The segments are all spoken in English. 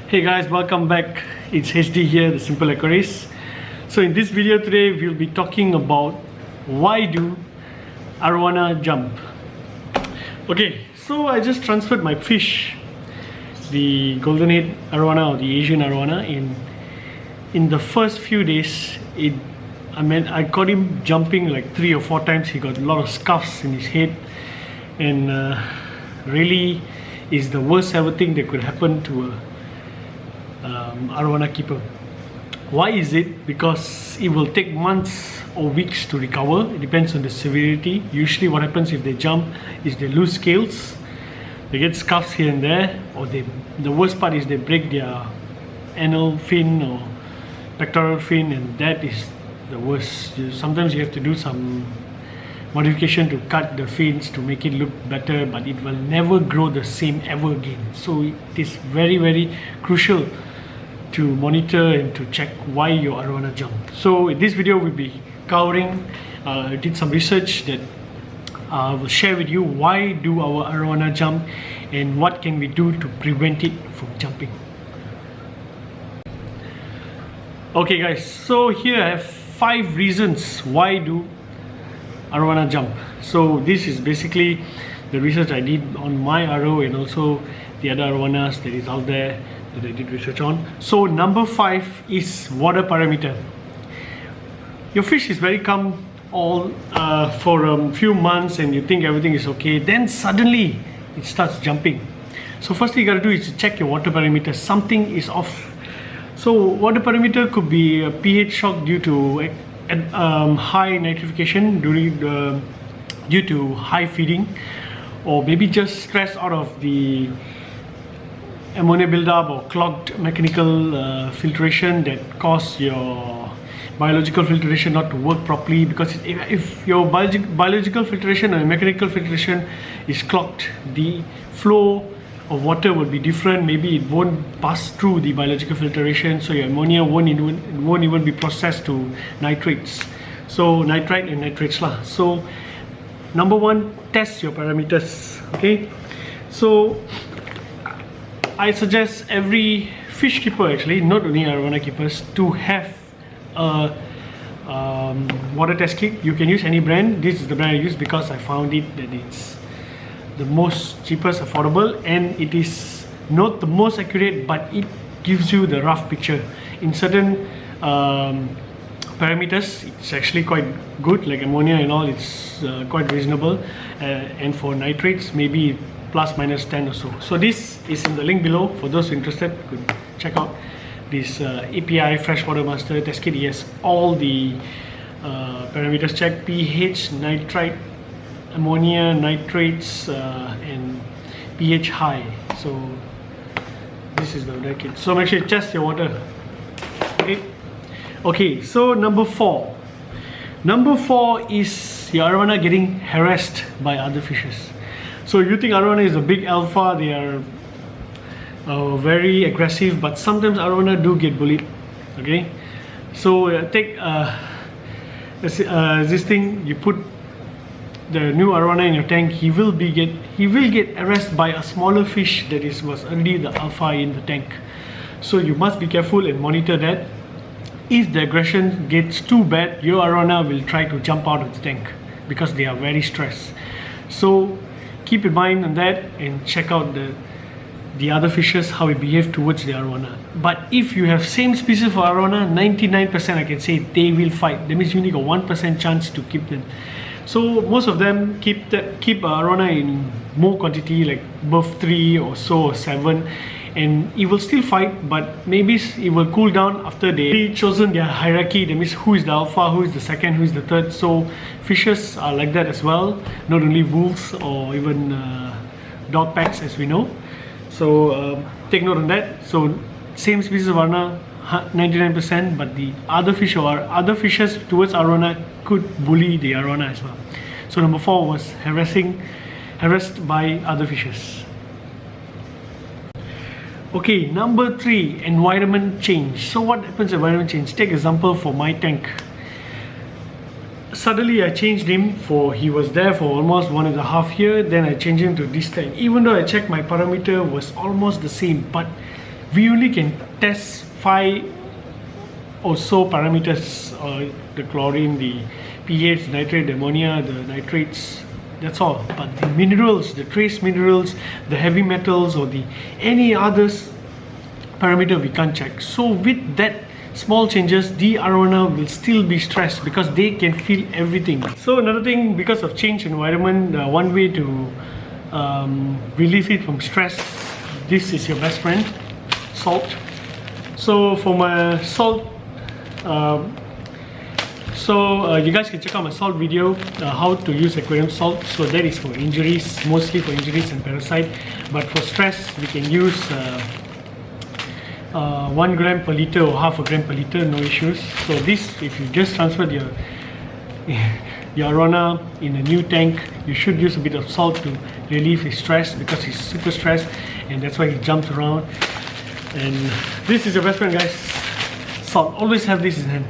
Hey guys, welcome back. It's HD here, the Simple Aquarist. So in this video today, we'll be talking about why do arowana jump. Okay, so I just transferred my fish, the golden head arowana or the Asian arowana. In the first few days, I caught him jumping like 3 or 4 times. He got a lot of scuffs in his head, and really is the worst ever thing that could happen to a arowana keeper. Why is it? Because it will take months or weeks to recover. It depends on the severity. Usually what happens if they jump is they lose scales, they get scuffs here and there, or the worst part is they break their anal fin or pectoral fin, and that is the worst. Sometimes you have to do some modification to cut the fins to make it look better, but it will never grow the same ever again. So it is very crucial to monitor and to check why your arowana jump. So in this video we'll be covering, did some research that I will share with you why do our arowana jump and what can we do to prevent it from jumping. Okay guys, so here I have 5 reasons why do arowana jump. So this is basically the research I did on my RO and also the other arowanas that is out there that I did research on. So number 5 is water parameter. Your fish is very calm for a few months and you think everything is okay, then suddenly it starts jumping. So first thing you gotta do is to check your water parameter. Something is off. So water parameter could be a pH shock due to high nitrification due to high feeding, or maybe just stress out of the ammonia buildup or clogged mechanical filtration that cause your biological filtration not to work properly. Because if your biological filtration or mechanical filtration is clogged, the flow of water will be different. Maybe it won't pass through the biological filtration, so your ammonia won't even be processed to nitrates. So nitrite and nitrates lah. So number 1, test your parameters. Okay, so I suggest every fish keeper, actually not only arowana keepers, to have a water test kit. You can use any brand. This is the brand I use because I found it that it's the most cheapest, affordable, and it is not the most accurate, but it gives you the rough picture. In certain parameters it's actually quite good, like ammonia and all, it's quite reasonable, and for nitrates maybe plus minus 10 or so. So this is in the link below. For those interested, you could check out this APi Freshwater Master test kit. It has all the parameters checked: pH, nitrite, ammonia, nitrates, and pH high. So this is the kit. So make sure you test your water. Okay, so number 4 is your arowana getting harassed by other fishes. So you think arowana is a big alpha, they are very aggressive, but sometimes arowana do get bullied. Okay, so take this thing, you put the new arowana in your tank, he will get harassed by a smaller fish that was already the alpha in the tank. So you must be careful and monitor that. If the aggression gets too bad, your arowana will try to jump out of the tank because they are very stressed. So keep in mind on that and check out the other fishes, how it behave towards the arowana. But if you have same species of arowana, 99% I can say they will fight. That means you only got 1% chance to keep them. So most of them keep arowana in more quantity, like above 3 or so, or 7, and it will still fight, but maybe it will cool down after they chosen their hierarchy. That means who is the alpha, who is the second, who is the third. So fishes are like that as well, not only wolves or even dog packs, as we know. So take note on that. So same species of arowana, 99%, but the other fish or other fishes towards arowana could bully the arowana as well. So number 4 was harassed by other fishes. Okay, number 3, environment change. So what happens environment change? Take example for my tank. Suddenly I changed him he was there for almost 1.5 years, then I changed him to this tank. Even though I checked my parameter was almost the same, but we only can test 5 or so parameters, the chlorine, the pH, nitrate, the ammonia, the nitrates, that's all. But the minerals, the trace minerals, the heavy metals, or the any others parameter we can't check. So with that small changes, the arowana will still be stressed because they can feel everything. So another thing, because of change environment, one way to relieve it from stress, this is your best friend, salt. So for my salt, you guys can check out my salt video, how to use aquarium salt. So that is for injuries, mostly for injuries and parasite. But for stress, we can use 1 gram per liter or half a gram per liter, no issues. So this, if you just transferred your arowana in a new tank, you should use a bit of salt to relieve his stress, because he's super stressed and that's why he jumps around. And this is your best friend, guys, salt. Always have this in hand.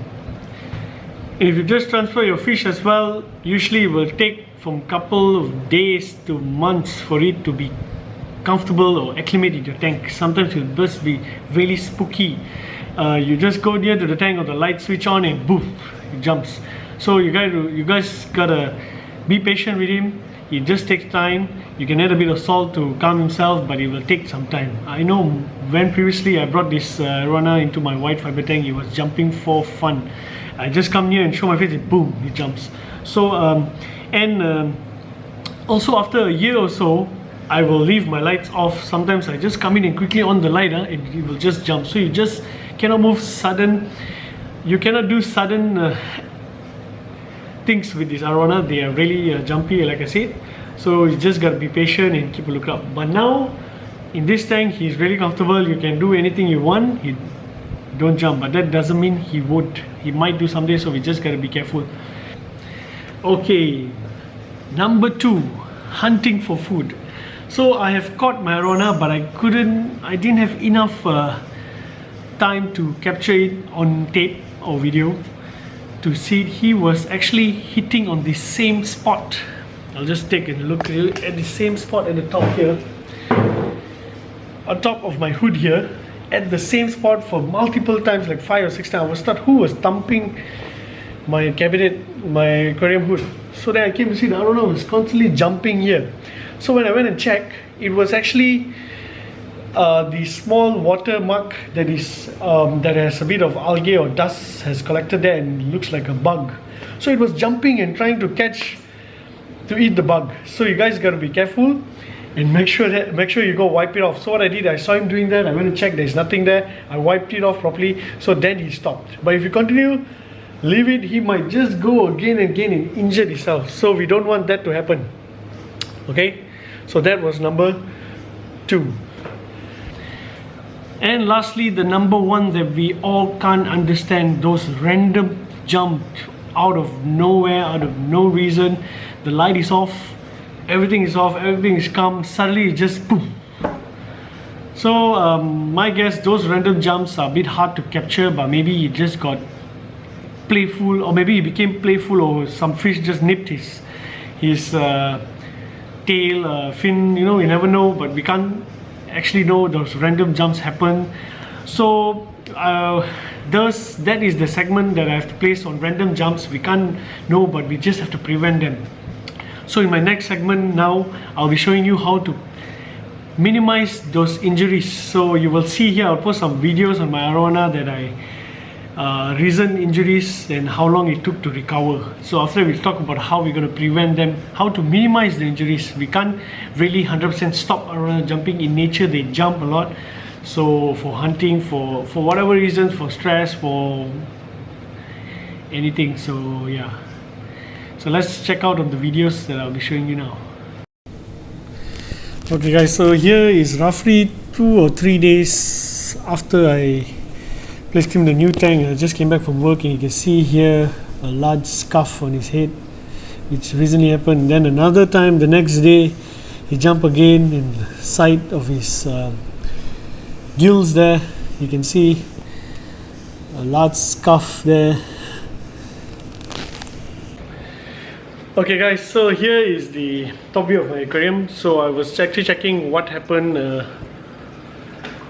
If you just transfer your fish as well, usually it will take from couple of days to months for it to be comfortable or acclimate in your tank. Sometimes it will just be really spooky. You just go near to the tank or the light switch on and boom, it jumps. So you guys gotta be patient with him. It just takes time. You can add a bit of salt to calm himself, but it will take some time. I know when previously I brought this arowana into my white fiber tank, he was jumping for fun. I just come near and show my face and boom, he jumps. So also after a year or so, I will leave my lights off. Sometimes I just come in and quickly on the light, and it will just jump. So you just cannot move sudden. You cannot do sudden things with this arowana. They are really jumpy, like I said. So you just gotta be patient and keep a lookout. But now in this tank, he's really comfortable. You can do anything you want. He don't jump, but that doesn't mean he would. He might do someday, so we just gotta be careful. Okay, number 2, hunting for food. So I have caught my arowana, but I didn't have enough time to capture it on tape or video to see it. He was actually hitting on the same spot. I'll just take a look at the same spot at the top here, on top of my hood here, at the same spot for multiple times, like 5 or 6 times. I was thought who was thumping my cabinet, my aquarium hood. So then I came to see the arowana was constantly jumping here. So when I went and checked, it was actually the small water mark that is that has a bit of algae or dust has collected there and looks like a bug. So it was jumping and trying to eat the bug. So you guys got to be careful and make sure you go wipe it off. So what I did, I saw him doing that. I went and checked. There's nothing there. I wiped it off properly. So then he stopped. But if you continue, leave it, he might just go again and again and injure himself. So we don't want that to happen. Okay. So that was number 2. And lastly, the number 1 that we all can't understand, those random jumps out of nowhere, out of no reason. The light is off, everything is off, everything is calm, suddenly it just boom. So my guess, those random jumps are a bit hard to capture, but maybe he just got playful, or maybe he became playful, or some fish just nipped his tail, fin, you know, you never know. But we can't actually know those random jumps happen. So that is the segment that I have to place on random jumps. We can't know, but we just have to prevent them. So in my next segment now, I'll be showing you how to minimize those injuries. So you will see here, I'll post some videos on my arowana that recent injuries and how long it took to recover. So after we'll talk about how we're going to prevent them, how to minimize the injuries. We can't really 100% stop arowana jumping. In nature, they jump a lot. So for hunting, for whatever reasons, for stress, for anything. So yeah. So let's check out on the videos that I'll be showing you now. Okay guys, so here is roughly 2 or 3 days after I placed him in the new tank. I just came back from work and you can see here a large scuff on his head, which recently happened. Then another time, the next day, he jumped again in the side of his gills there. You can see a large scuff there. Okay guys, so here is the top view of my aquarium. So I was actually checking what happened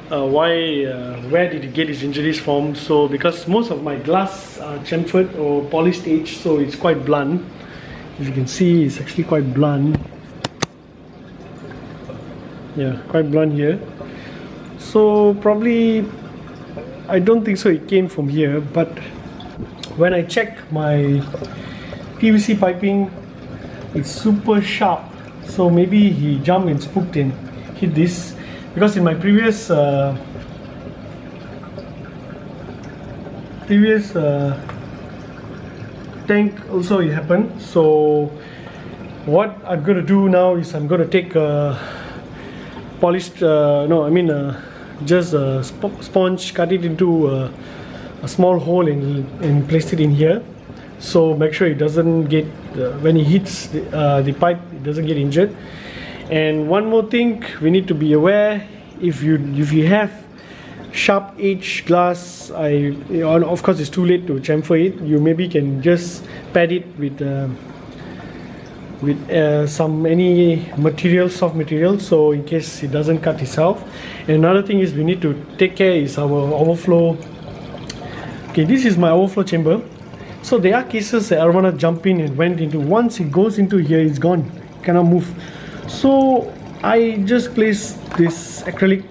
where did he get his injuries from. So because most of my glass are chamfered or polished edge, so it's quite blunt. As you can see, it's actually quite blunt. Yeah, quite blunt here. So probably, I don't think so it came from here, but when I check my PVC piping, it's super sharp. So maybe he jumped and spooked and hit this, because in my previous tank also it happened. So what I'm going to do now is I'm going to take polished just a sponge, cut it into a small hole and place it in here, so make sure it doesn't get when he hits the pipe, it doesn't get injured. And one more thing we need to be aware, if you have sharp edge glass, of course it's too late to chamfer it. You maybe can just pad it with any material, soft material, so in case it doesn't cut itself. And another thing is we need to take care is our overflow. Okay, this is my overflow chamber. So there are cases that Arowana jump in and went into. Once it goes into here, it's gone, cannot move. So I just placed this acrylic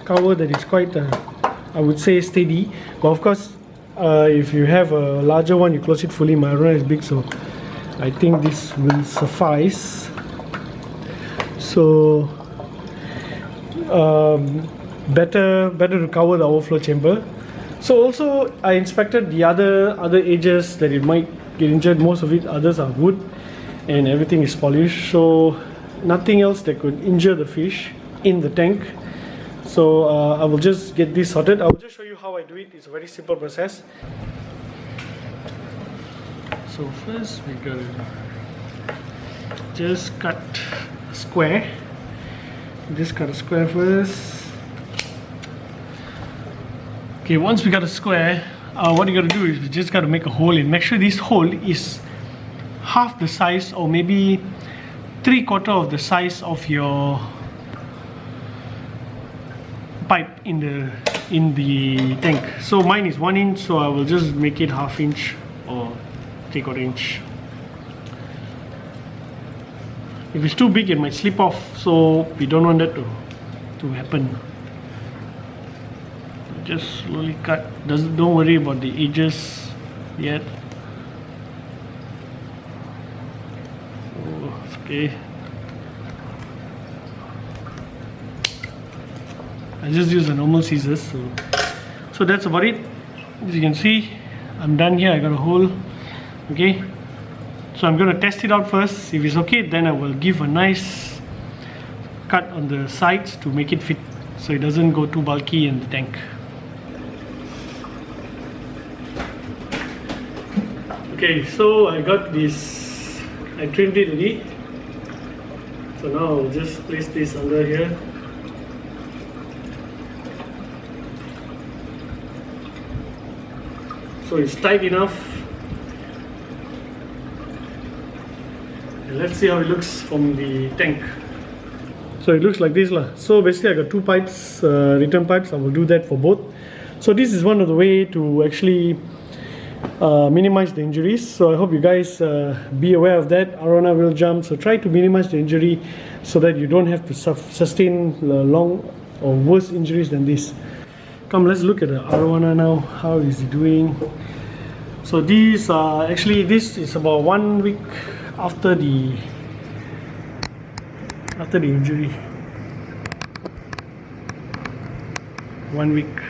cover that is quite I would say steady, but of course if you have a larger one, you close it fully. My Arowana is big, so I think this will suffice. So better to cover the overflow chamber. So also I inspected the other edges that it might get injured. Most of it, others are wood and everything is polished, so nothing else that could injure the fish in the tank. So I will just get this sorted. I will just show you how I do it. It's a very simple process. So first we gotta just cut a square. Just cut a square first. Okay, once we got a square, what you gotta do is we just gotta make a hole and make sure this hole is half the size, or maybe 3/4 of the size of your pipe in the tank. So mine is 1 inch, so I will just make it 1/2 inch or 3/4 inch. If it's too big, it might slip off, so we don't want that to happen. Just slowly cut. Don't worry about the edges yet. Oh, okay. I just use the normal scissors. So that's about it. As you can see, I'm done here. I got a hole. Okay. So I'm going to test it out first. If it's okay, then I will give a nice cut on the sides to make it fit, so it doesn't go too bulky in the tank. Okay, so I got this, I trimmed it already. So now I'll just place this under here. So it's tight enough. And let's see how it looks from the tank. So it looks like this lah. So basically I got 2 pipes, return pipes. I will do that for both. So this is one of the way to actually minimize the injuries. So I hope you guys be aware of that. Arowana will jump, so try to minimize the injury so that you don't have to sustain long or worse injuries than this. Come, let's look at the Arowana now. How is he doing? So these actually, this is about 1 week after the injury. 1 week.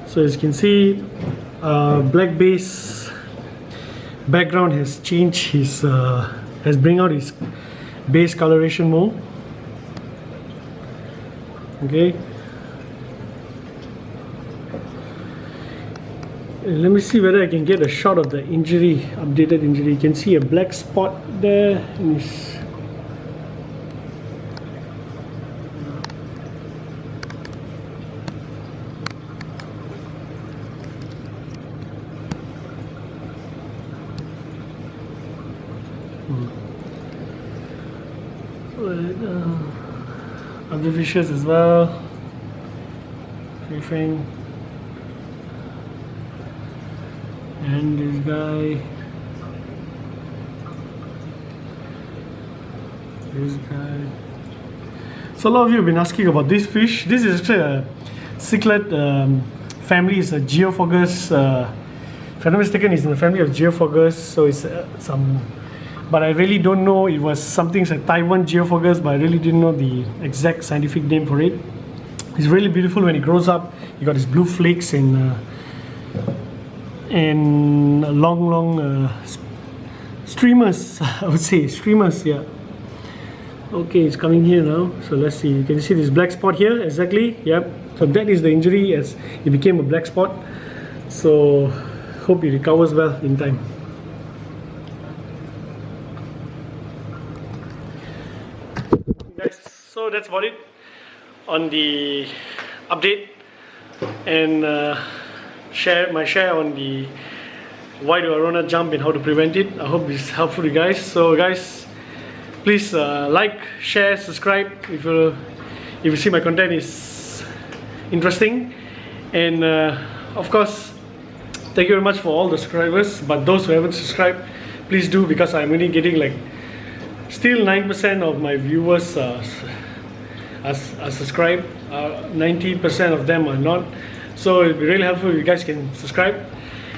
So as you can see, black base background has changed his has bring out his base coloration more. Okay, let me see whether I can get a shot of the injury, updated injury. You can see a black spot there in his other fishes as well. Refrain. And this guy. This guy. So a lot of you have been asking about this fish. This is actually a cichlid family. It's a Geophogus. If I'm not mistaken, it's in the family of Geophogus. So it's but I really don't know. It was something like Taiwan Geophogus, but I really didn't know the exact scientific name for it. It's really beautiful when it grows up. You got these blue flakes and long streamers. I would say streamers. Yeah. Okay, it's coming here now. So let's see. You can see this black spot here. Exactly. Yep. So that is the injury, as it became a black spot. So hope it recovers well in time. Guys, so that's about it on the update and my share on the why do Arowana jump and how to prevent it. I hope it's helpful to you guys. So guys, please like, share, subscribe if you see my content is interesting, and of course thank you very much for all the subscribers, but those who haven't subscribed, please do, because I'm only getting like still 9% of my viewers are subscribed, 90% of them are not. So it'd be really helpful if you guys can subscribe,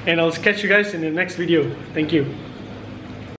and I'll catch you guys in the next video. Thank you.